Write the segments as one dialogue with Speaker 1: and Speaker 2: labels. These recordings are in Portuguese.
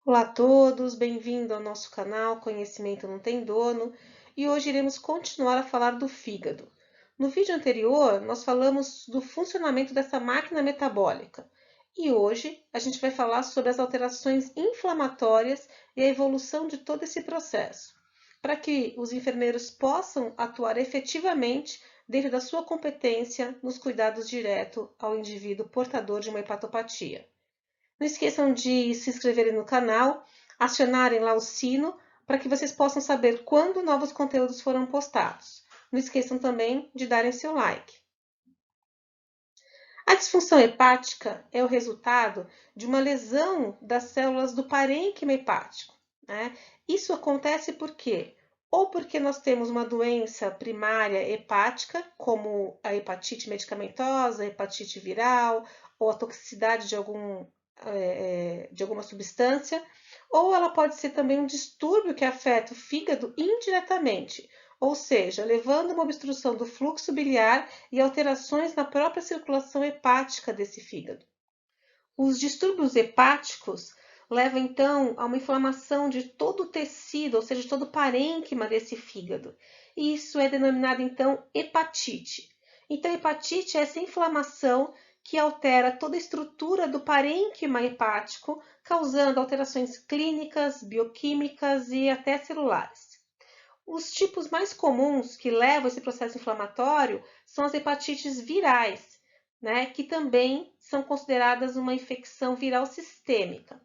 Speaker 1: Olá a todos, bem-vindo ao nosso canal Conhecimento Não Tem Dono e hoje iremos continuar a falar do fígado. No vídeo anterior, nós falamos do funcionamento dessa máquina metabólica e hoje a gente vai falar sobre as alterações inflamatórias e a evolução de todo esse processo, para que os enfermeiros possam atuar efetivamente dentro da sua competência nos cuidados direto ao indivíduo portador de uma hepatopatia. Não esqueçam de se inscreverem no canal, acionarem lá o sino para que vocês possam saber quando novos conteúdos foram postados. Não esqueçam também de darem seu like. A disfunção hepática é o resultado de uma lesão das células do parênquima hepático, né? Isso acontece por quê? Ou porque nós temos uma doença primária hepática, como a hepatite medicamentosa, a hepatite viral, ou a toxicidade de alguma substância, ou ela pode ser também um distúrbio que afeta o fígado indiretamente, ou seja, levando a uma obstrução do fluxo biliar e alterações na própria circulação hepática desse fígado. Os distúrbios hepáticos levam então a uma inflamação de todo o tecido, ou seja, de todo o parênquima desse fígado. E isso é denominado então hepatite. Então, hepatite é essa inflamação que altera toda a estrutura do parênquima hepático, causando alterações clínicas, bioquímicas e até celulares. Os tipos mais comuns que levam a esse processo inflamatório são as hepatites virais, né, que também são consideradas uma infecção viral sistêmica.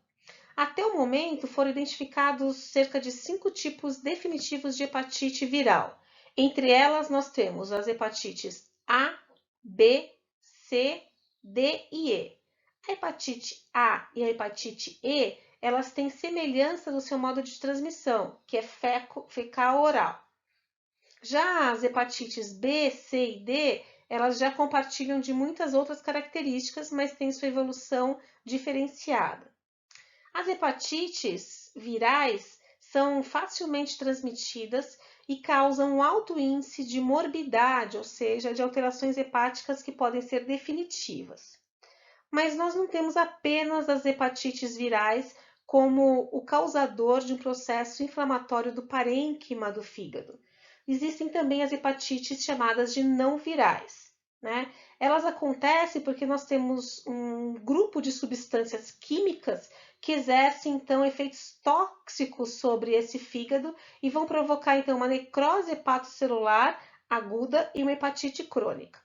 Speaker 1: Até o momento, foram identificados cerca de 5 tipos definitivos de hepatite viral. Entre elas, nós temos as hepatites A, B, C, D e E. A hepatite A e a hepatite E, elas têm semelhança no seu modo de transmissão, que é fecal-oral. Já as hepatites B, C e D, elas já compartilham de muitas outras características, mas têm sua evolução diferenciada. As hepatites virais são facilmente transmitidas e causam um alto índice de morbidade, ou seja, de alterações hepáticas que podem ser definitivas. Mas nós não temos apenas as hepatites virais como o causador de um processo inflamatório do parênquima do fígado. Existem também as hepatites chamadas de não virais, né? Elas acontecem porque nós temos um grupo de substâncias químicas que exercem então efeitos tóxicos sobre esse fígado e vão provocar então uma necrose hepatocelular aguda e uma hepatite crônica.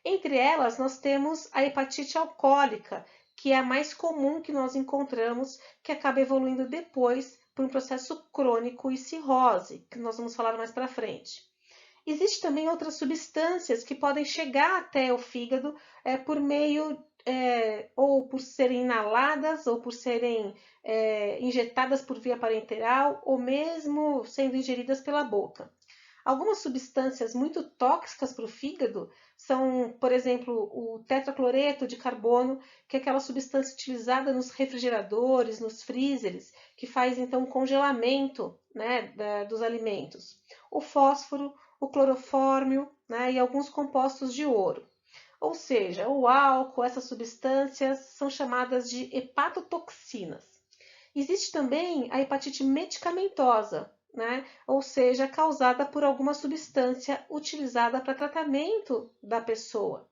Speaker 1: Entre elas, nós temos a hepatite alcoólica, que é a mais comum que nós encontramos, que acaba evoluindo depois por um processo crônico e cirrose, que nós vamos falar mais para frente. Existem também outras substâncias que podem chegar até o fígado por meio ou por serem inaladas ou por serem injetadas por via parenteral ou mesmo sendo ingeridas pela boca. Algumas substâncias muito tóxicas para o fígado são, por exemplo, o tetracloreto de carbono, que é aquela substância utilizada nos refrigeradores, nos freezers, que faz então o congelamento, né, dos alimentos. O fósforo, o clorofórmio, né, e alguns compostos de ouro. Ou seja, o álcool, essas substâncias são chamadas de hepatotoxinas. Existe também a hepatite medicamentosa, né? Ou seja, causada por alguma substância utilizada para tratamento da pessoa.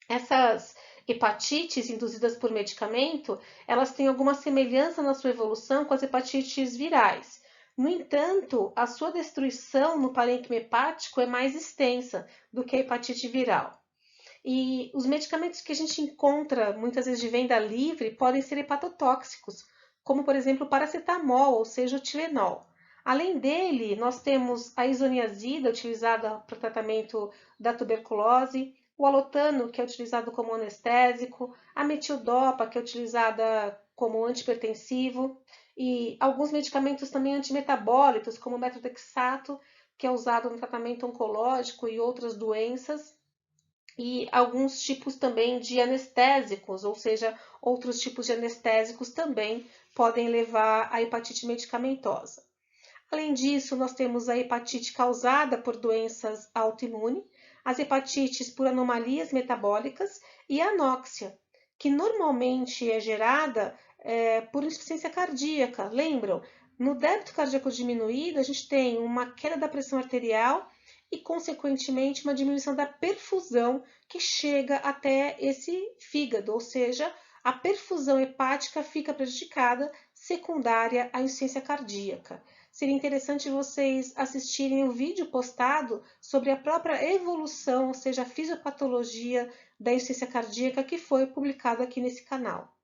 Speaker 1: Essas hepatites induzidas por medicamento, elas têm alguma semelhança na sua evolução com as hepatites virais. No entanto, a sua destruição no parênquima hepático é mais extensa do que a hepatite viral. E os medicamentos que a gente encontra muitas vezes de venda livre podem ser hepatotóxicos, como por exemplo o paracetamol, ou seja, o Tilenol. Além dele, nós temos a isoniazida, utilizada para tratamento da tuberculose, o alotano, que é utilizado como anestésico, a metildopa, que é utilizada como antipertensivo, e alguns medicamentos também antimetabólitos, como o methotrexato, que é usado no tratamento oncológico e outras doenças, e alguns tipos também de anestésicos, ou seja, outros tipos de anestésicos também podem levar à hepatite medicamentosa. Além disso, nós temos a hepatite causada por doenças autoimunes, as hepatites por anomalias metabólicas e a anóxia, que normalmente é gerada por insuficiência cardíaca. Lembram? No débito cardíaco diminuído, a gente tem uma queda da pressão arterial e, consequentemente, uma diminuição da perfusão que chega até esse fígado, ou seja, a perfusão hepática fica prejudicada, secundária à insuficiência cardíaca. Seria interessante vocês assistirem o vídeo postado sobre a própria evolução, ou seja, a fisiopatologia da insuficiência cardíaca, que foi publicado aqui nesse canal.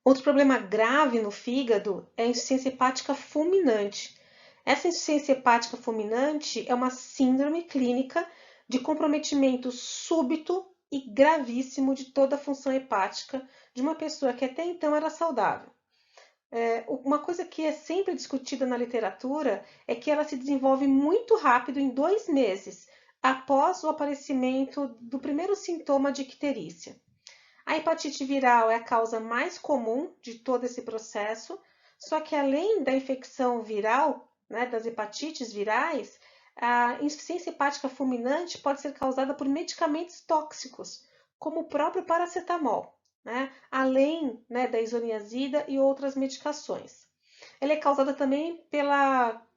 Speaker 1: Outro problema grave no fígado é a insuficiência hepática fulminante. Essa insuficiência hepática fulminante é uma síndrome clínica de comprometimento súbito e gravíssimo de toda a função hepática de uma pessoa que até então era saudável. Uma coisa que é sempre discutida na literatura é que ela se desenvolve muito rápido, em 2 meses, após o aparecimento do primeiro sintoma de icterícia. A hepatite viral é a causa mais comum de todo esse processo, só que além da infecção viral, né, das hepatites virais, a insuficiência hepática fulminante pode ser causada por medicamentos tóxicos, como o próprio paracetamol, né, além, né, da isoniazida e outras medicações. Ela é causada também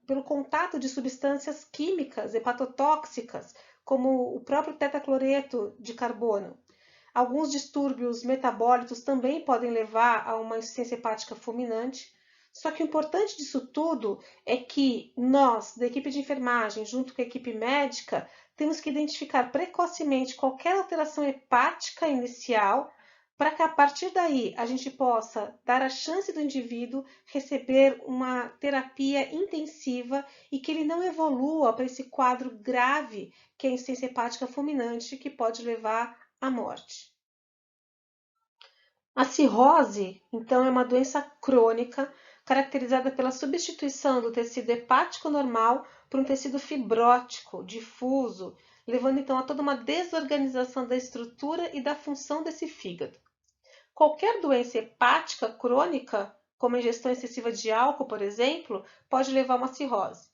Speaker 1: pelo contato de substâncias químicas hepatotóxicas, como o próprio tetacloreto de carbono. Alguns distúrbios metabólicos também podem levar a uma insuficiência hepática fulminante. Só que o importante disso tudo é que nós, da equipe de enfermagem, junto com a equipe médica, temos que identificar precocemente qualquer alteração hepática inicial, para que a partir daí a gente possa dar a chance do indivíduo receber uma terapia intensiva e que ele não evolua para esse quadro grave que é a insuficiência hepática fulminante, que pode levar à morte. A cirrose, então, é uma doença crônica caracterizada pela substituição do tecido hepático normal por um tecido fibrótico, difuso, levando então a toda uma desorganização da estrutura e da função desse fígado. Qualquer doença hepática crônica, como a ingestão excessiva de álcool, por exemplo, pode levar a uma cirrose.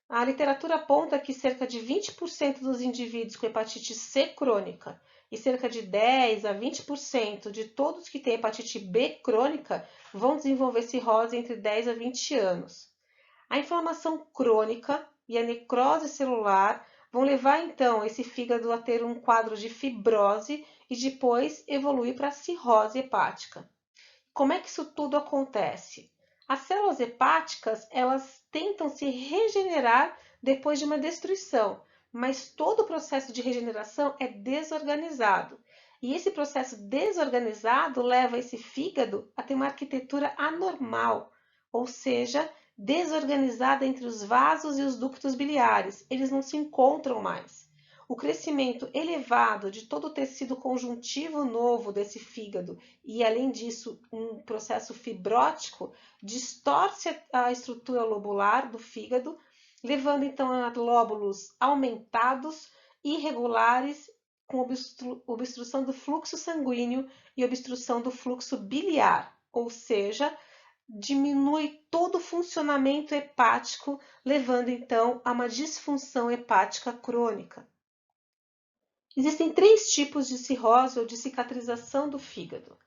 Speaker 1: A literatura aponta que cerca de 20% dos indivíduos com hepatite C crônica e cerca de 10 a 20% de todos que têm hepatite B crônica vão desenvolver cirrose entre 10 a 20 anos. A inflamação crônica e a necrose celular vão levar então esse fígado a ter um quadro de fibrose e depois evoluir para a cirrose hepática. Como é que isso tudo acontece? As células hepáticas, elas tentam se regenerar depois de uma destruição, mas todo o processo de regeneração é desorganizado. E esse processo desorganizado leva esse fígado a ter uma arquitetura anormal, ou seja, desorganizada entre os vasos e os ductos biliares. Eles não se encontram mais. O crescimento elevado de todo o tecido conjuntivo novo desse fígado e, além disso, um processo fibrótico distorce a estrutura lobular do fígado, levando então a lóbulos aumentados, irregulares, com obstrução do fluxo sanguíneo e obstrução do fluxo biliar, ou seja, diminui todo o funcionamento hepático, levando então a uma disfunção hepática crônica. Existem 3 tipos de cirrose ou de cicatrização do fígado.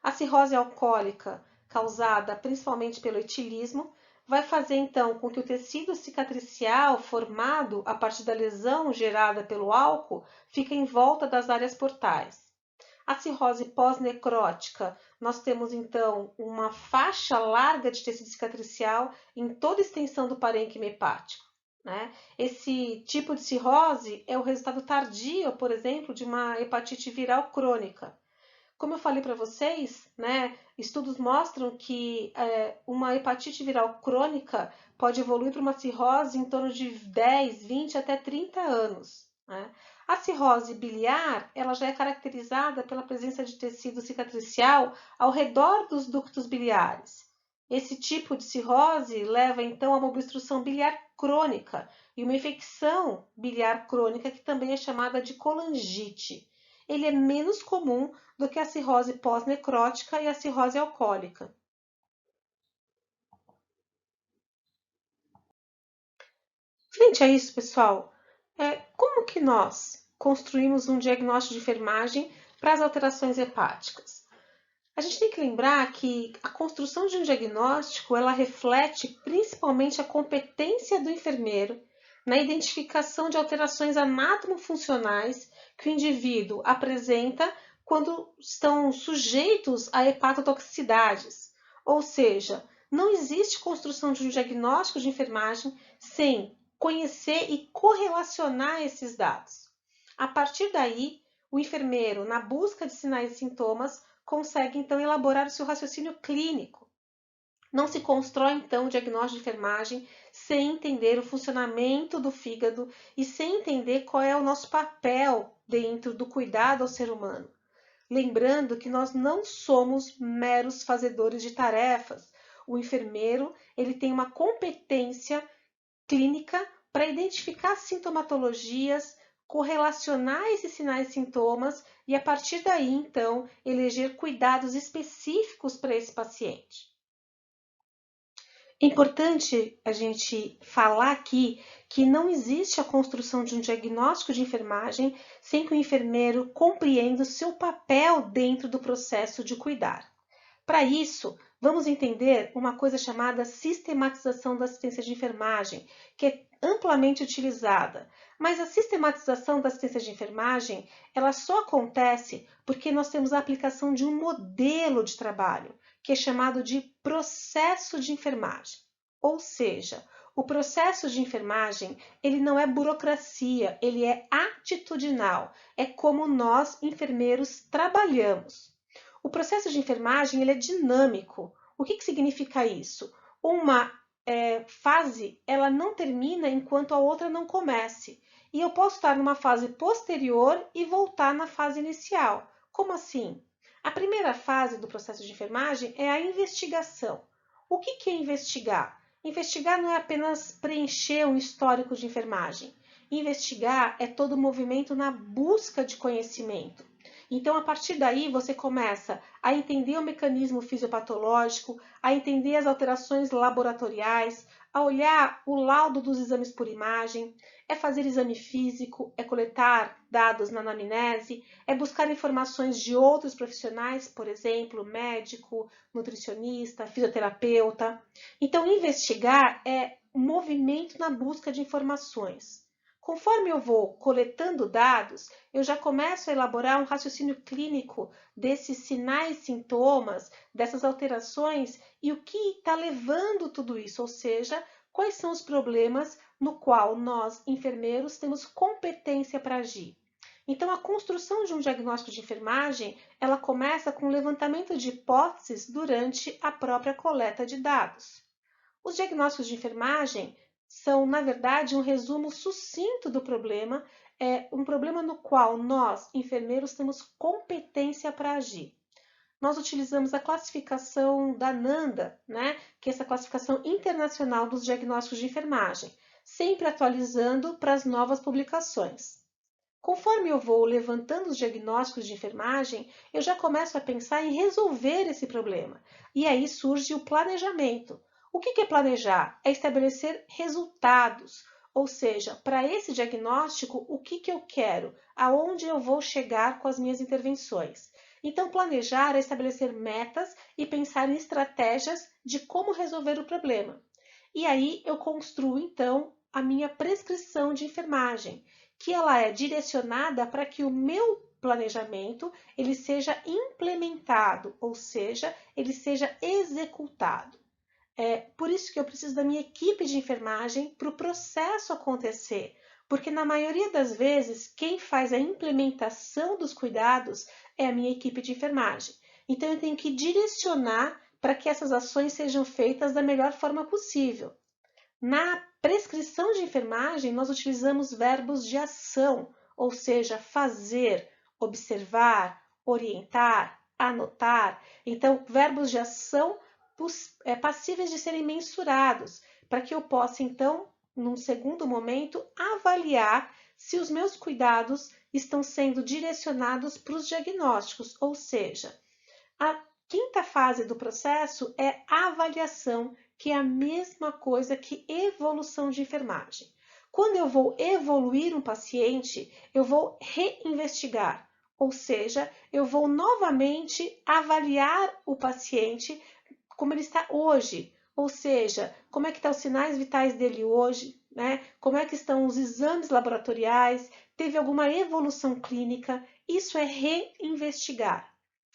Speaker 1: A cirrose alcoólica, causada principalmente pelo etilismo, vai fazer então com que o tecido cicatricial formado a partir da lesão gerada pelo álcool fique em volta das áreas portais. A cirrose pós-necrótica, nós temos então uma faixa larga de tecido cicatricial em toda a extensão do parênquima hepático. Né? Esse tipo de cirrose é o resultado tardio, por exemplo, de uma hepatite viral crônica. Como eu falei para vocês, né, estudos mostram que uma hepatite viral crônica pode evoluir para uma cirrose em torno de 10, 20 até 30 anos. Né? A cirrose biliar, ela já é caracterizada pela presença de tecido cicatricial ao redor dos ductos biliares. Esse tipo de cirrose leva então a uma obstrução biliar crônica e uma infecção biliar crônica que também é chamada de colangite. Ele é menos comum do que a cirrose pós-necrótica e a cirrose alcoólica. Frente a isso, pessoal, como que nós construímos um diagnóstico de enfermagem para as alterações hepáticas? A gente tem que lembrar que a construção de um diagnóstico, ela reflete principalmente a competência do enfermeiro na identificação de alterações anatomofuncionais que o indivíduo apresenta quando estão sujeitos a hepatotoxicidades. Ou seja, não existe construção de um diagnóstico de enfermagem sem conhecer e correlacionar esses dados. A partir daí, o enfermeiro, na busca de sinais e sintomas, consegue então elaborar o seu raciocínio clínico. Não se constrói então o diagnóstico de enfermagem sem entender o funcionamento do fígado e sem entender qual é o nosso papel dentro do cuidado ao ser humano. Lembrando que nós não somos meros fazedores de tarefas. O enfermeiro, ele tem uma competência clínica para identificar sintomatologias, correlacionar esses sinais e sintomas e, a partir daí, então, eleger cuidados específicos para esse paciente. É importante a gente falar aqui que não existe a construção de um diagnóstico de enfermagem sem que o enfermeiro compreenda o seu papel dentro do processo de cuidar. Para isso, vamos entender uma coisa chamada sistematização da assistência de enfermagem, que é amplamente utilizada. Mas a sistematização da assistência de enfermagem, ela só acontece porque nós temos a aplicação de um modelo de trabalho, que é chamado de processo de enfermagem. Ou seja, o processo de enfermagem, ele não é burocracia, ele é atitudinal. É como nós, enfermeiros, trabalhamos. O processo de enfermagem ele é dinâmico. O que significa isso? Uma fase ela não termina enquanto a outra não comece. E eu posso estar numa fase posterior e voltar na fase inicial. Como assim? A primeira fase do processo de enfermagem é a investigação. O que é investigar? Investigar não é apenas preencher um histórico de enfermagem. Investigar é todo o movimento na busca de conhecimento. Então, a partir daí, você começa a entender o mecanismo fisiopatológico, a entender as alterações laboratoriais, a olhar o laudo dos exames por imagem, é fazer exame físico, é coletar dados na anamnese, é buscar informações de outros profissionais, por exemplo, médico, nutricionista, fisioterapeuta. Então, investigar é movimento na busca de informações. Conforme eu vou coletando dados, eu já começo a elaborar um raciocínio clínico desses sinais, sintomas, dessas alterações e o que está levando tudo isso, ou seja, quais são os problemas no qual nós, enfermeiros, temos competência para agir. Então, a construção de um diagnóstico de enfermagem, ela começa com o levantamento de hipóteses durante a própria coleta de dados. Os diagnósticos de enfermagem são, na verdade, um resumo sucinto do problema, um problema no qual nós, enfermeiros, temos competência para agir. Nós utilizamos a classificação da NANDA, né, que é essa classificação internacional dos diagnósticos de enfermagem, sempre atualizando para as novas publicações. Conforme eu vou levantando os diagnósticos de enfermagem, eu já começo a pensar em resolver esse problema. E aí surge o planejamento. O que é planejar? É estabelecer resultados, ou seja, para esse diagnóstico, o que eu quero, aonde eu vou chegar com as minhas intervenções. Então, planejar é estabelecer metas e pensar em estratégias de como resolver o problema. E aí eu construo, então, a minha prescrição de enfermagem, que ela é direcionada para que o meu planejamento ele seja implementado, ou seja, ele seja executado. É por isso que eu preciso da minha equipe de enfermagem para o processo acontecer, porque na maioria das vezes quem faz a implementação dos cuidados é a minha equipe de enfermagem. Então eu tenho que direcionar para que essas ações sejam feitas da melhor forma possível. Na prescrição de enfermagem, nós utilizamos verbos de ação, ou seja, fazer, observar, orientar, anotar. Então, verbos de ação passíveis de serem mensurados, para que eu possa, então, num segundo momento, avaliar se os meus cuidados estão sendo direcionados para os diagnósticos, ou seja, a quinta fase do processo é a avaliação, que é a mesma coisa que evolução de enfermagem. Quando eu vou evoluir um paciente, eu vou reinvestigar, ou seja, eu vou novamente avaliar o paciente como ele está hoje, ou seja, como é que estão os sinais vitais dele hoje, né? Como é que estão os exames laboratoriais, teve alguma evolução clínica, isso é reinvestigar.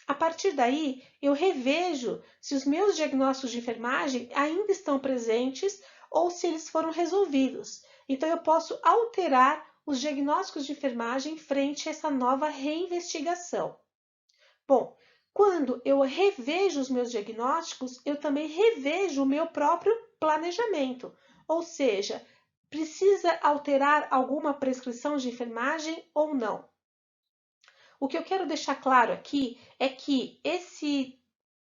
Speaker 1: A partir daí, eu revejo se os meus diagnósticos de enfermagem ainda estão presentes ou se eles foram resolvidos. Então, eu posso alterar os diagnósticos de enfermagem frente a essa nova reinvestigação. Bom, quando eu revejo os meus diagnósticos, eu também revejo o meu próprio planejamento. Ou seja, precisa alterar alguma prescrição de enfermagem ou não? O que eu quero deixar claro aqui é que esse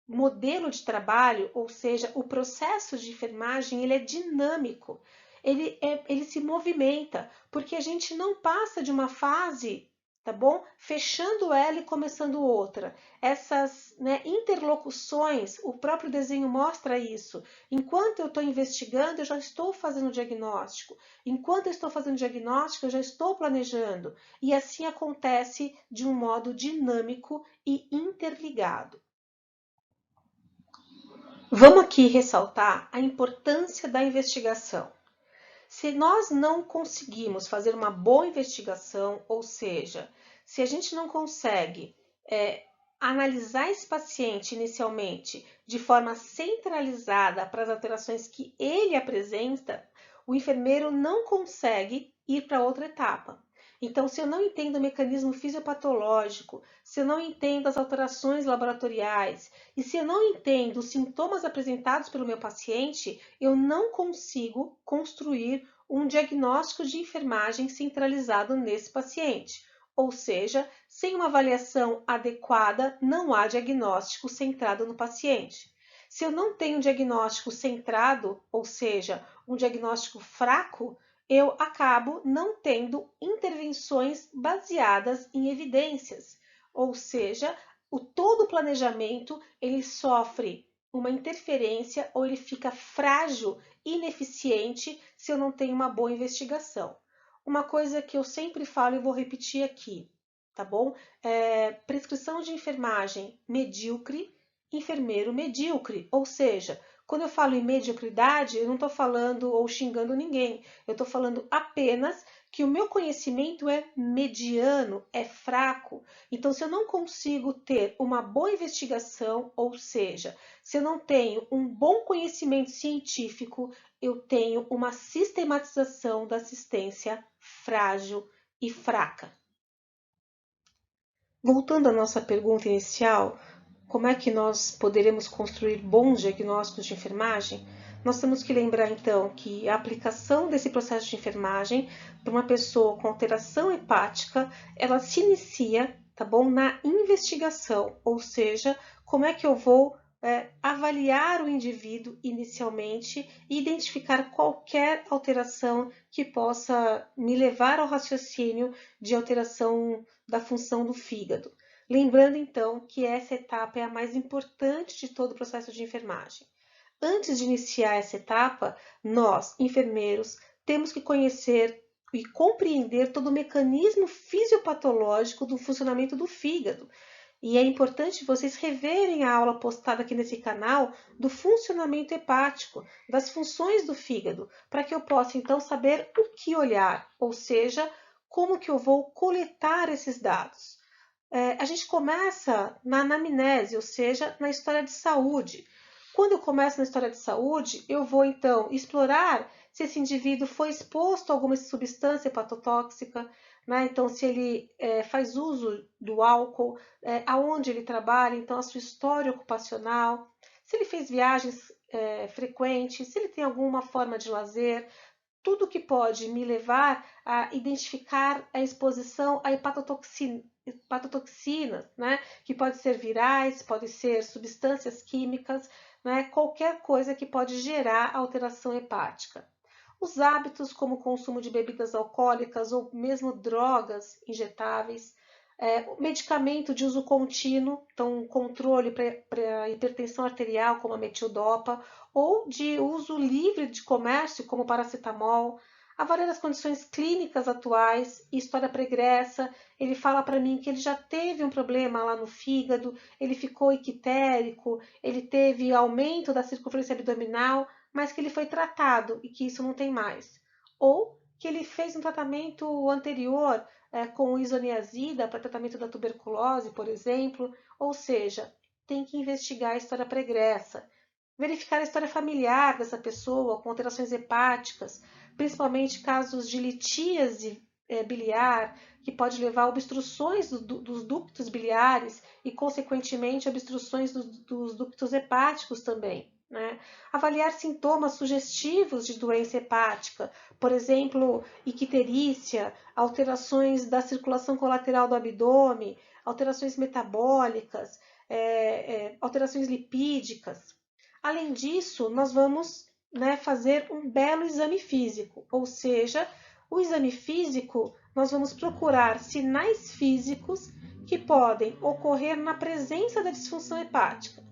Speaker 1: modelo de trabalho, ou seja, o processo de enfermagem, ele é dinâmico, ele se movimenta, porque a gente não passa de uma fase, tá bom? Fechando ela e começando outra. Essas, né, interlocuções, o próprio desenho mostra isso. Enquanto eu estou investigando, eu já estou fazendo o diagnóstico. Enquanto eu estou fazendo o diagnóstico, eu já estou planejando. E assim acontece de um modo dinâmico e interligado. Vamos aqui ressaltar a importância da investigação. Se nós não conseguimos fazer uma boa investigação, ou seja, se a gente não consegue analisar esse paciente inicialmente de forma centralizada para as alterações que ele apresenta, o enfermeiro não consegue ir para outra etapa. Então, se eu não entendo o mecanismo fisiopatológico, se eu não entendo as alterações laboratoriais e se eu não entendo os sintomas apresentados pelo meu paciente, eu não consigo construir um diagnóstico de enfermagem centralizado nesse paciente. Ou seja, sem uma avaliação adequada, não há diagnóstico centrado no paciente. Se eu não tenho um diagnóstico centrado, ou seja, um diagnóstico fraco, eu acabo não tendo intervenções baseadas em evidências, ou seja, todo o planejamento ele sofre uma interferência ou ele fica frágil, ineficiente se eu não tenho uma boa investigação. Uma coisa que eu sempre falo e vou repetir aqui, tá bom? Prescrição de enfermagem medíocre, enfermeiro medíocre, ou seja, quando eu falo em mediocridade, eu não estou falando ou xingando ninguém, eu estou falando apenas que o meu conhecimento é mediano, é fraco. Então, se eu não consigo ter uma boa investigação, ou seja, se eu não tenho um bom conhecimento científico, eu tenho uma sistematização da assistência frágil e fraca. Voltando à nossa pergunta inicial, como é que nós poderemos construir bons diagnósticos de enfermagem? Nós temos que lembrar então que a aplicação desse processo de enfermagem para uma pessoa com alteração hepática, ela se inicia, tá bom, na investigação, ou seja, como é que eu vou avaliar o indivíduo inicialmente e identificar qualquer alteração que possa me levar ao raciocínio de alteração da função do fígado. Lembrando então que essa etapa é a mais importante de todo o processo de enfermagem. Antes de iniciar essa etapa, nós, enfermeiros, temos que conhecer e compreender todo o mecanismo fisiopatológico do funcionamento do fígado. E é importante vocês reverem a aula postada aqui nesse canal do funcionamento hepático, das funções do fígado, para que eu possa então saber o que olhar, ou seja, como que eu vou coletar esses dados. A gente começa na anamnese, ou seja, na história de saúde. Quando eu começo na história de saúde, eu vou então explorar se esse indivíduo foi exposto a alguma substância hepatotóxica, né? Então, se ele faz uso do álcool, aonde ele trabalha, então a sua história ocupacional, se ele fez viagens frequentes, se ele tem alguma forma de lazer, tudo que pode me levar a identificar a exposição a hepatotoxinas, né? Que pode ser virais, pode ser substâncias químicas, né? Qualquer coisa que pode gerar alteração hepática. Os hábitos, como o consumo de bebidas alcoólicas ou mesmo drogas injetáveis, medicamento de uso contínuo, então controle para hipertensão arterial, como a metildopa, ou de uso livre de comércio, como paracetamol, Avaliar as condições clínicas atuais e história pregressa. Ele fala para mim que ele já teve um problema lá no fígado, ele ficou ictérico, ele teve aumento da circunferência abdominal, mas que ele foi tratado e que isso não tem mais. Ou que ele fez um tratamento anterior com isoniazida para tratamento da tuberculose, por exemplo. Ou seja, tem que investigar a história pregressa. Verificar a história familiar dessa pessoa com alterações hepáticas, principalmente casos de litíase biliar, que pode levar a obstruções dos ductos biliares e, consequentemente, obstruções dos ductos hepáticos também. Né? Avaliar sintomas sugestivos de doença hepática, por exemplo, icterícia, alterações da circulação colateral do abdômen, alterações metabólicas, alterações lipídicas. Além disso, nós vamos fazer um belo exame físico, ou seja, o exame físico nós vamos procurar sinais físicos que podem ocorrer na presença da disfunção hepática.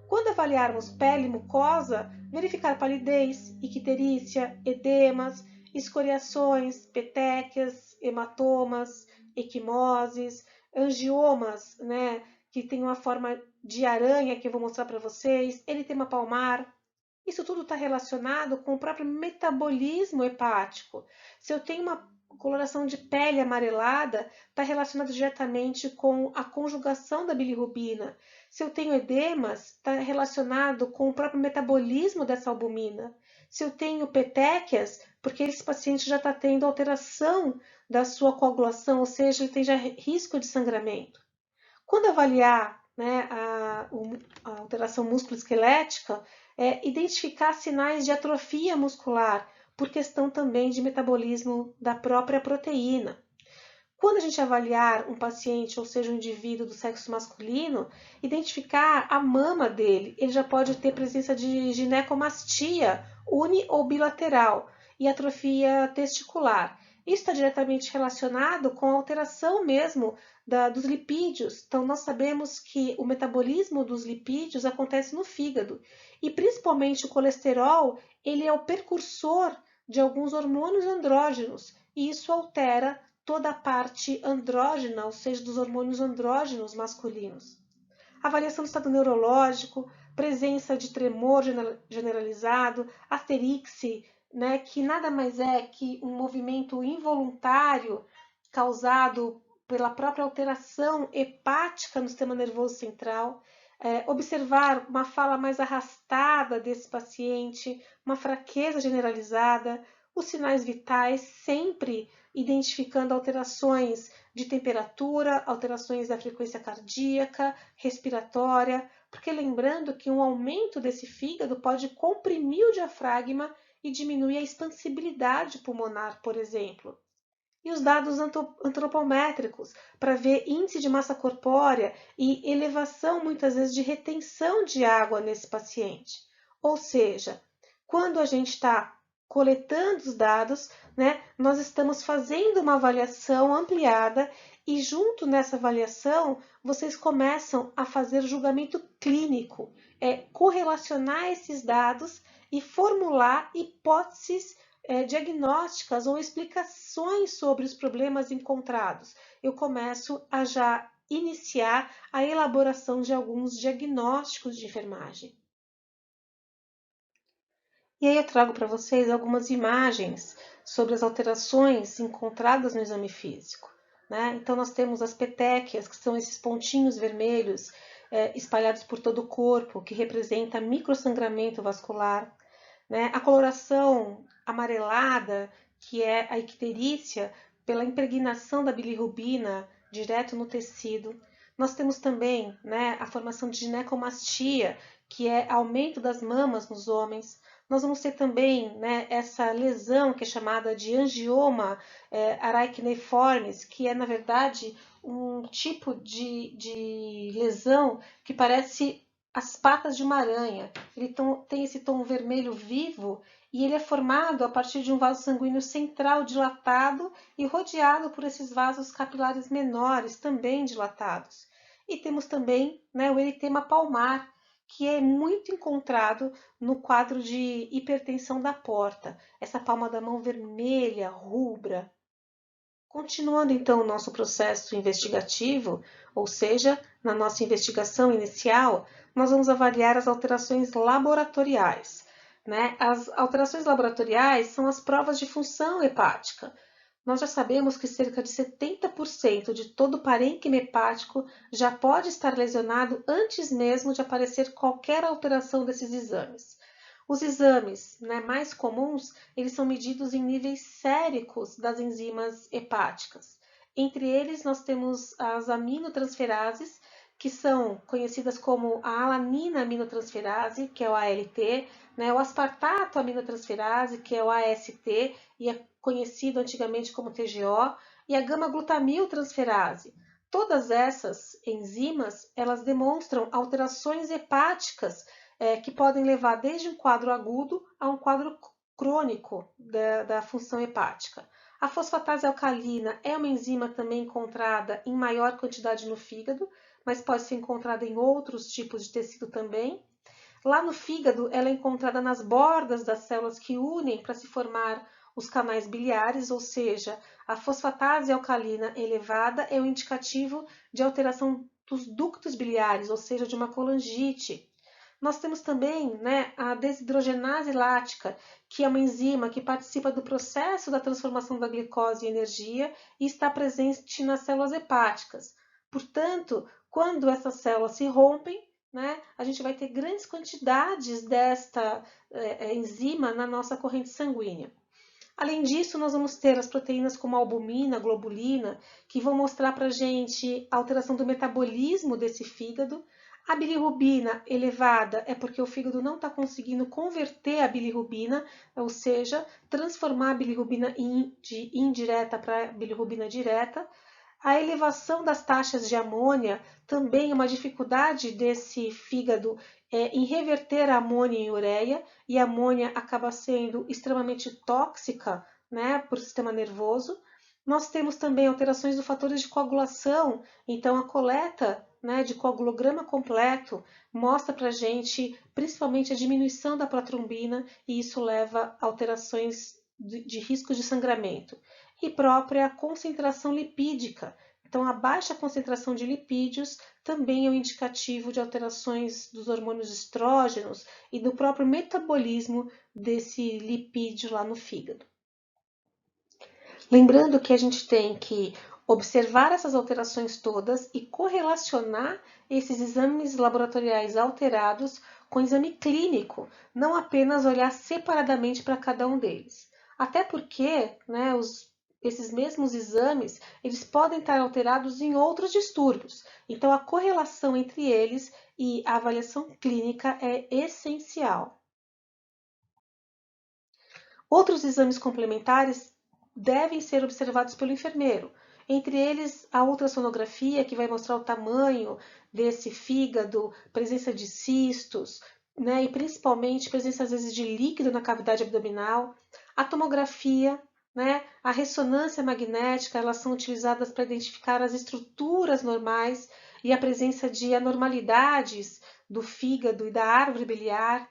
Speaker 1: Quando avaliarmos pele e mucosa, verificar palidez, icterícia, edemas, escoriações, petequias, hematomas, equimoses, angiomas, que tem uma forma de aranha que eu vou mostrar para vocês, eritema palmar. Isso tudo está relacionado com o próprio metabolismo hepático. Se eu tenho uma coloração de pele amarelada, está relacionado diretamente com a conjugação da bilirrubina. Se eu tenho edemas, está relacionado com o próprio metabolismo dessa albumina. Se eu tenho petequias, porque esse paciente já está tendo alteração da sua coagulação, ou seja, ele tem já risco de sangramento. Quando avaliar a alteração musculoesquelética, identificar sinais de atrofia muscular, por questão também de metabolismo da própria proteína. Quando a gente avaliar um paciente, ou seja, um indivíduo do sexo masculino, identificar a mama dele, ele já pode ter presença de ginecomastia uni ou bilateral e atrofia testicular. Isso está diretamente relacionado com a alteração mesmo dos lipídios. Então, nós sabemos que o metabolismo dos lipídios acontece no fígado. E, principalmente, o colesterol, ele é o precursor de alguns hormônios andrógenos. E isso altera toda a parte andrógena, ou seja, dos hormônios andrógenos masculinos. Avaliação do estado neurológico, presença de tremor generalizado, asterixia, que nada mais é que um movimento involuntário causado pela própria alteração hepática no sistema nervoso central. Observar uma fala mais arrastada desse paciente, uma fraqueza generalizada, os sinais vitais sempre identificando alterações de temperatura, alterações da frequência cardíaca, respiratória, porque lembrando que um aumento desse fígado pode comprimir o diafragma e diminuir a expansibilidade pulmonar, por exemplo. E os dados antropométricos, para ver índice de massa corpórea e elevação, muitas vezes, de retenção de água nesse paciente. Ou seja, quando a gente está coletando os dados, nós estamos fazendo uma avaliação ampliada e junto nessa avaliação vocês começam a fazer julgamento clínico, correlacionar esses dados e formular hipóteses diagnósticas ou explicações sobre os problemas encontrados. Eu começo a já iniciar a elaboração de alguns diagnósticos de enfermagem. E aí eu trago para vocês algumas imagens sobre as alterações encontradas no exame físico. Então nós temos as petequias, que são esses pontinhos vermelhos espalhados por todo o corpo, que representa microsangramento vascular. A coloração amarelada, que é a icterícia, pela impregnação da bilirrubina direto no tecido. Nós temos também a formação de ginecomastia, que é aumento das mamas nos homens. Nós vamos ter também essa lesão que é chamada de angioma arachnoiformes, que é, na verdade, um tipo de lesão que parece as patas de uma aranha. Ele tem esse tom vermelho vivo e ele é formado a partir de um vaso sanguíneo central dilatado e rodeado por esses vasos capilares menores, também dilatados. E temos também o eritema palmar, que é muito encontrado no quadro de hipertensão da porta, essa palma da mão vermelha, rubra. Continuando então o nosso processo investigativo, ou seja, na nossa investigação inicial, nós vamos avaliar as alterações laboratoriais. Né? As alterações laboratoriais são as provas de função hepática. Nós já sabemos que cerca de 70% de todo o parênquima hepático já pode estar lesionado antes mesmo de aparecer qualquer alteração desses exames. Os exames, né, mais comuns, eles são medidos em níveis séricos das enzimas hepáticas. Entre eles, nós temos as aminotransferases, que são conhecidas como a alanina aminotransferase, que é o ALT, né, o aspartato aminotransferase, que é o AST, e é conhecido antigamente como TGO, e a gama-glutamiltransferase. Todas essas enzimas, elas demonstram alterações hepáticas que podem levar desde um quadro agudo a um quadro crônico da função hepática. A fosfatase alcalina é uma enzima também encontrada em maior quantidade no fígado, mas pode ser encontrada em outros tipos de tecido também. Lá no fígado, ela é encontrada nas bordas das células que unem para se formar os canais biliares, ou seja, a fosfatase alcalina elevada é um indicativo de alteração dos ductos biliares, ou seja, de uma colangite. Nós temos também, né, a desidrogenase lática, que é uma enzima que participa do processo da transformação da glicose em energia e está presente nas células hepáticas. Portanto, quando essas células se rompem, né, a gente vai ter grandes quantidades desta enzima na nossa corrente sanguínea. Além disso, nós vamos ter as proteínas como a albumina, a globulina, que vão mostrar para a gente a alteração do metabolismo desse fígado. A bilirrubina elevada é porque o fígado não está conseguindo converter a bilirrubina, ou seja, transformar a bilirrubina de indireta para bilirrubina direta. A elevação das taxas de amônia também é uma dificuldade desse fígado em reverter a amônia em ureia, e a amônia acaba sendo extremamente tóxica, né, para o sistema nervoso. Nós temos também alterações dos fatores de coagulação, então a coleta, né, de coagulograma completo mostra para a gente principalmente a diminuição da protrombina, e isso leva a alterações de risco de sangramento. E própria concentração lipídica. Então, a baixa concentração de lipídios também é um indicativo de alterações dos hormônios estrógenos e do próprio metabolismo desse lipídio lá no fígado. Lembrando que a gente tem que observar essas alterações todas e correlacionar esses exames laboratoriais alterados com o exame clínico, não apenas olhar separadamente para cada um deles. Até porque, né, esses mesmos exames, eles podem estar alterados em outros distúrbios. Então, a correlação entre eles e a avaliação clínica é essencial. Outros exames complementares devem ser observados pelo enfermeiro, entre eles a ultrassonografia, que vai mostrar o tamanho desse fígado, presença de cistos, né, e principalmente presença às vezes de líquido na cavidade abdominal, a tomografia, né, a ressonância magnética, elas são utilizadas para identificar as estruturas normais e a presença de anormalidades do fígado e da árvore biliar.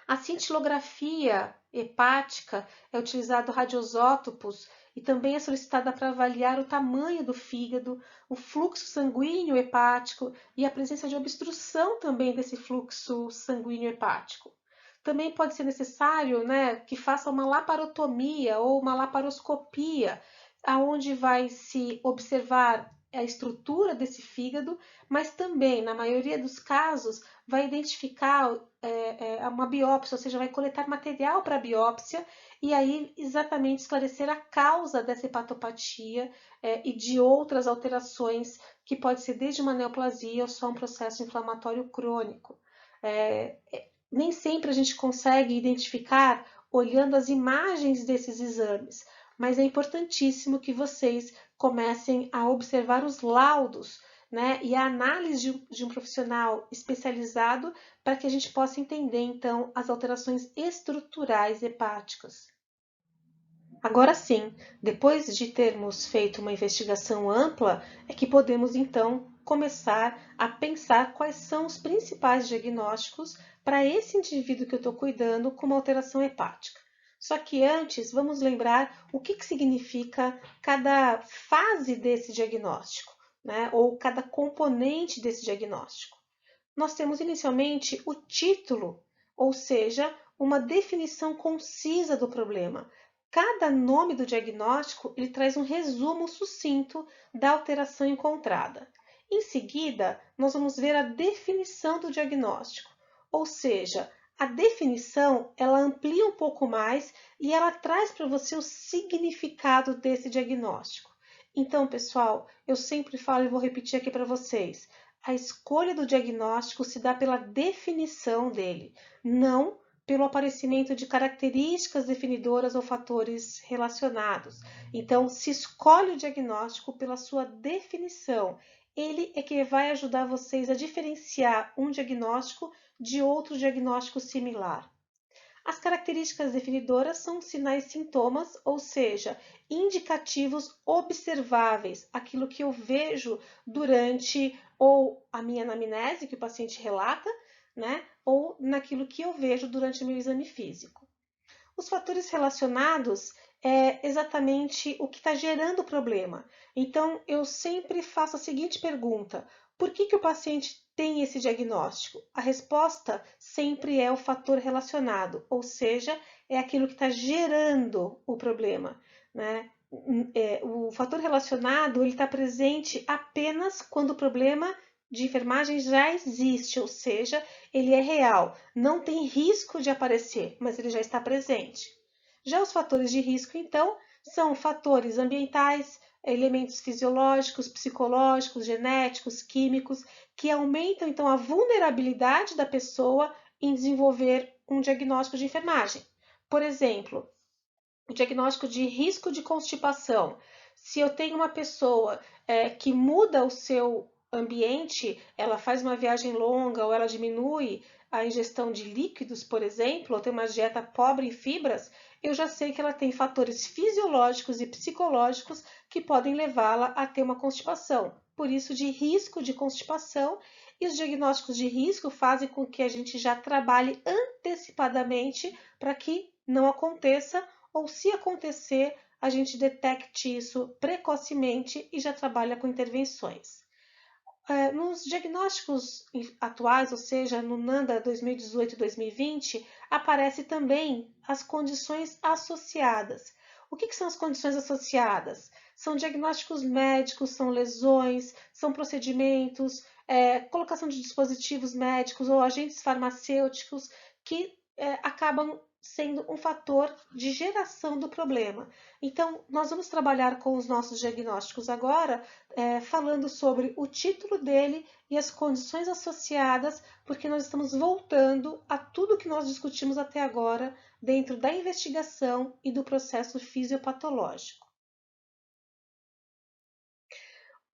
Speaker 1: A cintilografia hepática é utilizado radioisótopos e também é solicitada para avaliar o tamanho do fígado, o fluxo sanguíneo hepático e a presença de obstrução também desse fluxo sanguíneo hepático. Também pode ser necessário, né, que faça uma laparotomia ou uma laparoscopia, aonde vai se observar a estrutura desse fígado, mas também, na maioria dos casos, vai identificar uma biópsia, ou seja, vai coletar material para a biópsia e aí exatamente esclarecer a causa dessa hepatopatia e de outras alterações, que pode ser desde uma neoplasia ou só um processo inflamatório crônico. Nem sempre a gente consegue identificar olhando as imagens desses exames, mas é importantíssimo que vocês comecem a observar os laudos, né, e a análise de um profissional especializado para que a gente possa entender, então, as alterações estruturais hepáticas. Agora sim, depois de termos feito uma investigação ampla, é que podemos, então, começar a pensar quais são os principais diagnósticos para esse indivíduo que eu estou cuidando com uma alteração hepática. Só que antes, vamos lembrar o que significa cada fase desse diagnóstico, né? Ou cada componente desse diagnóstico. Nós temos inicialmente o título, ou seja, uma definição concisa do problema. Cada nome do diagnóstico ele traz um resumo sucinto da alteração encontrada. Em seguida, nós vamos ver a definição do diagnóstico, ou seja, a definição ela amplia um pouco mais e ela traz para você o significado desse diagnóstico. Então, pessoal, eu sempre falo e vou repetir aqui para vocês. A escolha do diagnóstico se dá pela definição dele, não pelo aparecimento de características definidoras ou fatores relacionados. Então, se escolhe o diagnóstico pela sua definição. Ele é que vai ajudar vocês a diferenciar um diagnóstico de outro diagnóstico similar. As características definidoras são sinais e sintomas, ou seja, indicativos observáveis, aquilo que eu vejo durante ou a minha anamnese que o paciente relata, né, ou naquilo que eu vejo durante o meu exame físico. Os fatores relacionados é exatamente o que está gerando o problema. Então, eu sempre faço a seguinte pergunta: por que o paciente tem esse diagnóstico? A resposta sempre é o fator relacionado, ou seja, é aquilo que está gerando o problema, né? O fator relacionado ele está presente apenas quando o problema de enfermagem já existe, ou seja, ele é real, não tem risco de aparecer, mas ele já está presente. Já os fatores de risco, então, são fatores ambientais, elementos fisiológicos, psicológicos, genéticos, químicos, que aumentam, então, a vulnerabilidade da pessoa em desenvolver um diagnóstico de enfermagem. Por exemplo, o diagnóstico de risco de constipação. Se eu tenho uma pessoa que muda o seu ambiente, ela faz uma viagem longa ou ela diminui a ingestão de líquidos, por exemplo, ou tem uma dieta pobre em fibras, eu já sei que ela tem fatores fisiológicos e psicológicos que podem levá-la a ter uma constipação. Por isso, de risco de constipação, e os diagnósticos de risco fazem com que a gente já trabalhe antecipadamente para que não aconteça ou se acontecer, a gente detecte isso precocemente e já trabalha com intervenções. Nos diagnósticos atuais, ou seja, no NANDA 2018-2020, aparece também as condições associadas. O que são as condições associadas? São diagnósticos médicos, são lesões, são procedimentos, colocação de dispositivos médicos ou agentes farmacêuticos que acabam sendo um fator de geração do problema. Então, nós vamos trabalhar com os nossos diagnósticos agora, falando sobre o título dele e as condições associadas, porque nós estamos voltando a tudo que nós discutimos até agora dentro da investigação e do processo fisiopatológico.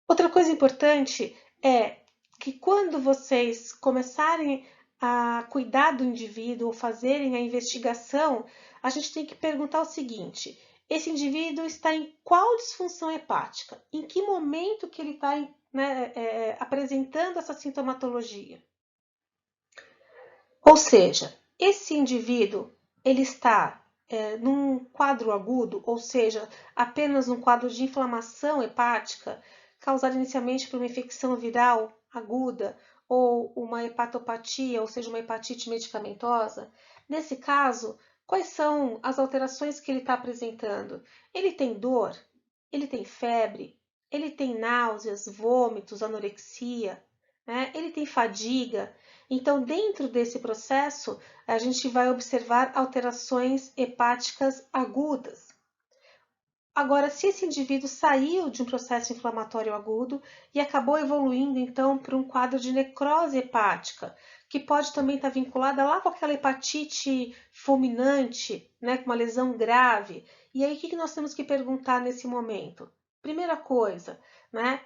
Speaker 1: Outra coisa importante é que quando vocês começarem a cuidar do indivíduo ou fazerem a investigação, a gente tem que perguntar o seguinte: esse indivíduo está em qual disfunção hepática? Em que momento que ele está apresentando essa sintomatologia? Ou seja, esse indivíduo ele está num quadro agudo, ou seja, apenas um quadro de inflamação hepática, causada inicialmente por uma infecção viral aguda ou uma hepatopatia, ou seja, uma hepatite medicamentosa. Nesse caso, quais são as alterações que ele está apresentando? Ele tem dor? Ele tem febre? Ele tem náuseas, vômitos, anorexia? Né? Ele tem fadiga? Então, dentro desse processo, a gente vai observar alterações hepáticas agudas. Agora, se esse indivíduo saiu de um processo inflamatório agudo e acabou evoluindo, então, para um quadro de necrose hepática, que pode também estar vinculada lá com aquela hepatite fulminante, né, com uma lesão grave. E aí, o que nós temos que perguntar nesse momento? Primeira coisa, né,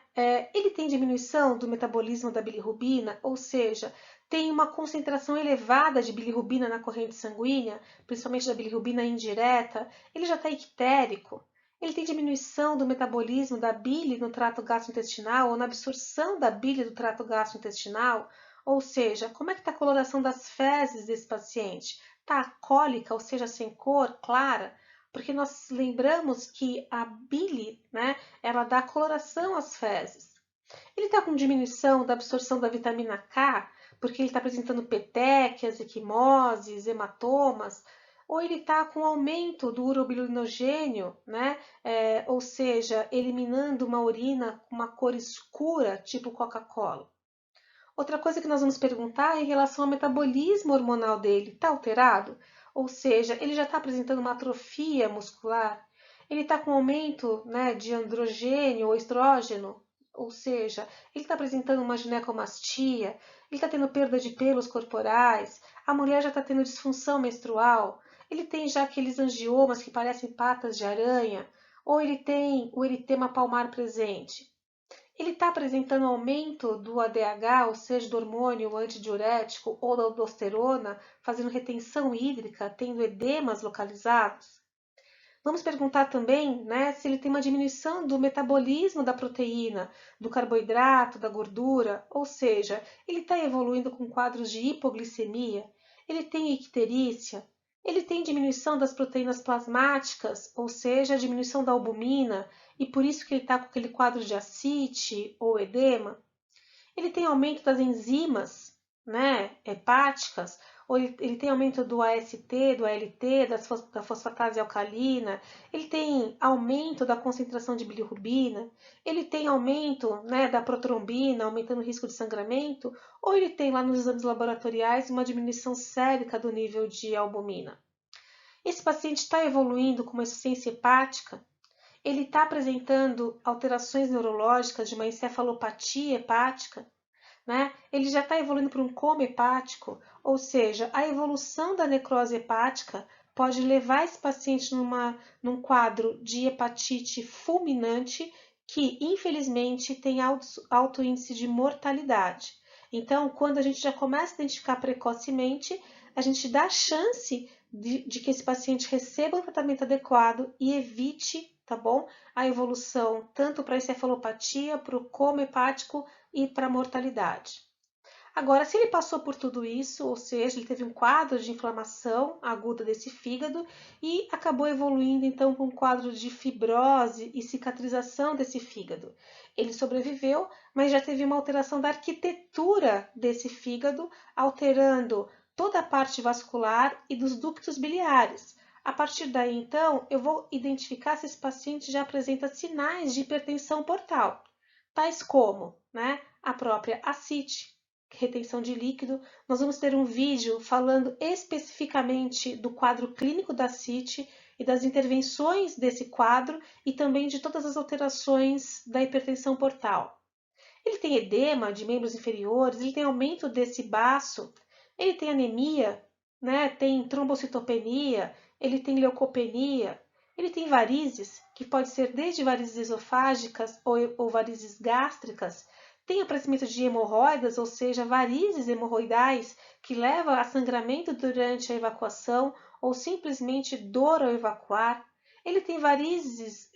Speaker 1: ele tem diminuição do metabolismo da bilirrubina, ou seja, tem uma concentração elevada de bilirrubina na corrente sanguínea, principalmente da bilirrubina indireta, ele já está ictérico. Ele tem diminuição do metabolismo da bile no trato gastrointestinal ou na absorção da bile do trato gastrointestinal? Ou seja, como é que está a coloração das fezes desse paciente? Está alcoólica, ou seja, sem cor, clara? Porque nós lembramos que a bile, né, ela dá coloração às fezes. Ele está com diminuição da absorção da vitamina K, porque ele está apresentando petequias, equimoses, hematomas, ou ele está com aumento do urobilinogênio, né? Ou seja, eliminando uma urina com uma cor escura, tipo Coca-Cola. Outra coisa que nós vamos perguntar é em relação ao metabolismo hormonal dele. Está alterado? Ou seja, ele já está apresentando uma atrofia muscular? Ele está com aumento, né, de androgênio ou estrógeno? Ou seja, ele está apresentando uma ginecomastia? Ele está tendo perda de pelos corporais? A mulher já está tendo disfunção menstrual? Ele tem já aqueles angiomas que parecem patas de aranha? Ou ele tem o eritema palmar presente? Ele está apresentando aumento do ADH, ou seja, do hormônio antidiurético ou da aldosterona, fazendo retenção hídrica, tendo edemas localizados? Vamos perguntar também, né, se ele tem uma diminuição do metabolismo da proteína, do carboidrato, da gordura, ou seja, ele está evoluindo com quadros de hipoglicemia, ele tem icterícia, ele tem diminuição das proteínas plasmáticas, ou seja, diminuição da albumina, e por isso que ele está com aquele quadro de ascite ou edema. Ele tem aumento das enzimas, né, hepáticas, ou ele tem aumento do AST, do ALT, da fosfatase alcalina, ele tem aumento da concentração de bilirrubina, ele tem aumento, né, da protrombina, aumentando o risco de sangramento, ou ele tem lá nos exames laboratoriais uma diminuição sérica do nível de albumina. Esse paciente está evoluindo com uma insuficiência hepática, ele está apresentando alterações neurológicas de uma encefalopatia hepática, né? Ele já está evoluindo para um coma hepático, ou seja, a evolução da necrose hepática pode levar esse paciente num quadro de hepatite fulminante que, infelizmente, tem alto índice de mortalidade. Então, quando a gente já começa a identificar precocemente, a gente dá a chance de que esse paciente receba um tratamento adequado e evite, tá bom? A evolução tanto para a encefalopatia, para o coma hepático e para a mortalidade. Agora, se ele passou por tudo isso, ou seja, ele teve um quadro de inflamação aguda desse fígado e acabou evoluindo então com um quadro de fibrose e cicatrização desse fígado. Ele sobreviveu, mas já teve uma alteração da arquitetura desse fígado, alterando toda a parte vascular e dos ductos biliares. A partir daí, então, eu vou identificar se esse paciente já apresenta sinais de hipertensão portal, tais como, né, a própria ascite, retenção de líquido. Nós vamos ter um vídeo falando especificamente do quadro clínico da ascite e das intervenções desse quadro e também de todas as alterações da hipertensão portal. Ele tem edema de membros inferiores, ele tem aumento desse baço, ele tem anemia, né? Tem trombocitopenia, ele tem leucopenia, ele tem varizes, que pode ser desde varizes esofágicas ou varizes gástricas, tem aparecimento de hemorroidas, ou seja, varizes hemorroidais, que leva a sangramento durante a evacuação ou simplesmente dor ao evacuar. Ele tem varizes,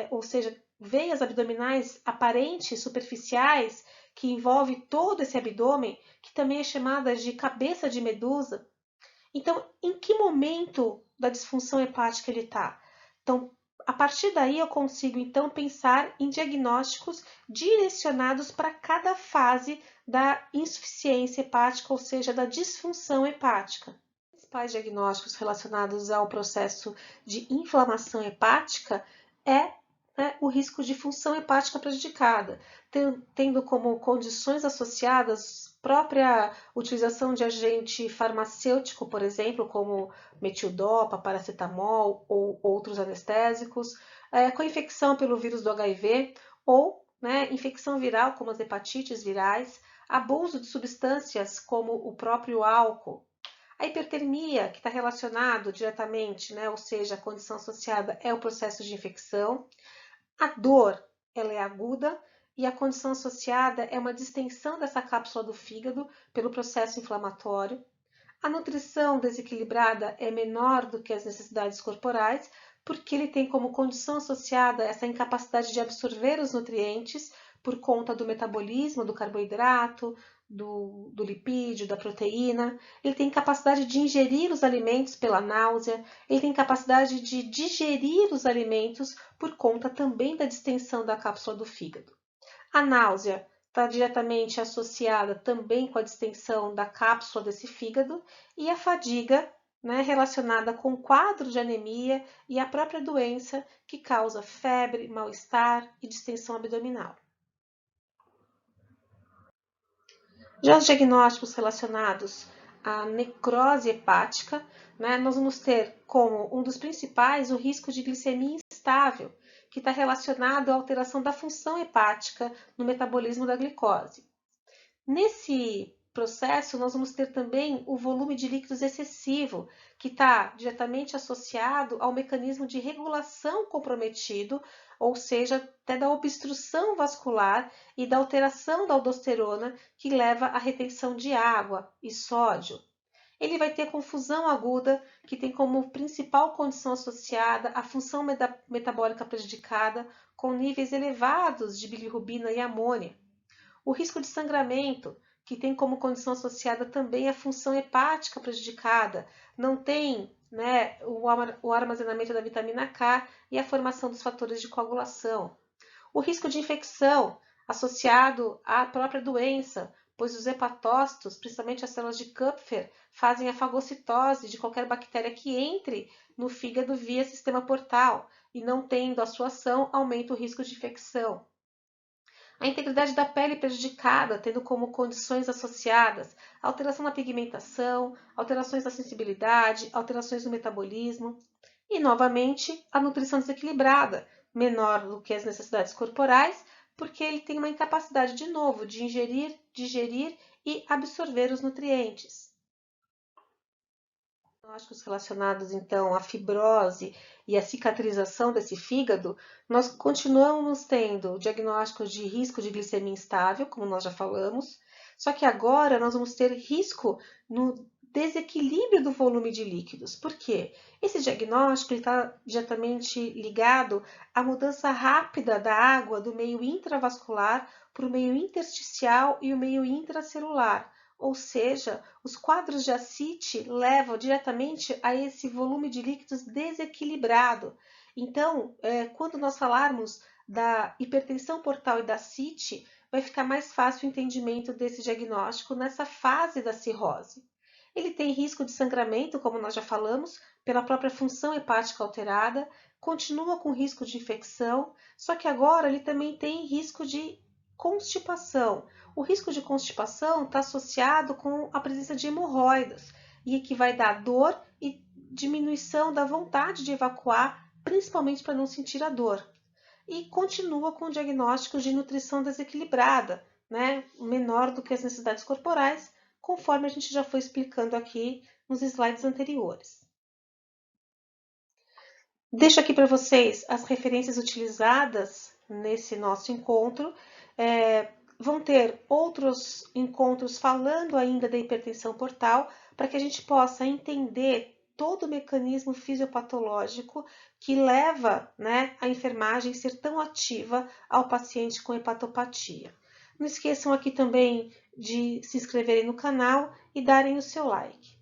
Speaker 1: ou seja, veias abdominais aparentes, superficiais, que envolve todo esse abdômen, que também é chamada de cabeça de medusa. Então, em que momento da disfunção hepática ele está? Então, a partir daí eu consigo então pensar em diagnósticos direcionados para cada fase da insuficiência hepática, ou seja, da disfunção hepática. Os principais diagnósticos relacionados ao processo de inflamação hepática é, né, o risco de função hepática prejudicada, tendo como condições associadas própria utilização de agente farmacêutico, por exemplo, como metildopa, paracetamol ou outros anestésicos, com infecção pelo vírus do HIV ou, né, infecção viral, como as hepatites virais, abuso de substâncias como o próprio álcool. A hipertermia, que está relacionado diretamente, né, ou seja, a condição associada é o processo de infecção. A dor, ela é aguda e a condição associada é uma distensão dessa cápsula do fígado pelo processo inflamatório. A nutrição desequilibrada é menor do que as necessidades corporais, porque ele tem como condição associada essa incapacidade de absorver os nutrientes por conta do metabolismo do carboidrato, do lipídio, da proteína. Ele tem capacidade de ingerir os alimentos pela náusea, ele tem capacidade de digerir os alimentos por conta também da distensão da cápsula do fígado. A náusea está diretamente associada também com a distensão da cápsula desse fígado e a fadiga, né, relacionada com o quadro de anemia e a própria doença que causa febre, mal-estar e distensão abdominal. Já os diagnósticos relacionados à necrose hepática, né, nós vamos ter como um dos principais o risco de glicemia instável, que está relacionado à alteração da função hepática no metabolismo da glicose. Nesse processo, nós vamos ter também o volume de líquidos excessivo, que está diretamente associado ao mecanismo de regulação comprometido, ou seja, até da obstrução vascular e da alteração da aldosterona, que leva à retenção de água e sódio. Ele vai ter confusão aguda, que tem como principal condição associada a função metabólica prejudicada, com níveis elevados de bilirrubina e amônia. O risco de sangramento, que tem como condição associada também a função hepática prejudicada, não tem, né, o armazenamento da vitamina K e a formação dos fatores de coagulação. O risco de infecção, associado à própria doença, pois os hepatócitos, principalmente as células de Kupfer, fazem a fagocitose de qualquer bactéria que entre no fígado via sistema portal, e não tendo a sua ação, aumenta o risco de infecção. A integridade da pele prejudicada, tendo como condições associadas alteração na pigmentação, alterações da sensibilidade, alterações no metabolismo. E, novamente, a nutrição desequilibrada, menor do que as necessidades corporais, porque ele tem uma incapacidade, de novo, de ingerir, digerir e absorver os nutrientes. Diagnósticos relacionados, então, à fibrose e à cicatrização desse fígado, nós continuamos tendo diagnósticos de risco de glicemia instável, como nós já falamos, só que agora nós vamos ter risco no desequilíbrio do volume de líquidos. Por quê? Esse diagnóstico está diretamente ligado à mudança rápida da água do meio intravascular para o meio intersticial e o meio intracelular. Ou seja, os quadros de ascite levam diretamente a esse volume de líquidos desequilibrado. Então, quando nós falarmos da hipertensão portal e da ascite, vai ficar mais fácil o entendimento desse diagnóstico nessa fase da cirrose. Ele tem risco de sangramento, como nós já falamos, pela própria função hepática alterada, continua com risco de infecção, só que agora ele também tem risco de constipação. O risco de constipação está associado com a presença de hemorroidas e que vai dar dor e diminuição da vontade de evacuar, principalmente para não sentir a dor. E continua com diagnósticos de nutrição desequilibrada, né, menor do que as necessidades corporais, conforme a gente já foi explicando aqui nos slides anteriores. Deixo aqui para vocês as referências utilizadas nesse nosso encontro. Vão ter outros encontros falando ainda da hipertensão portal, para que a gente possa entender todo o mecanismo fisiopatológico que leva, né, a enfermagem a ser tão ativa ao paciente com hepatopatia. Não esqueçam aqui também de se inscreverem no canal e darem o seu like.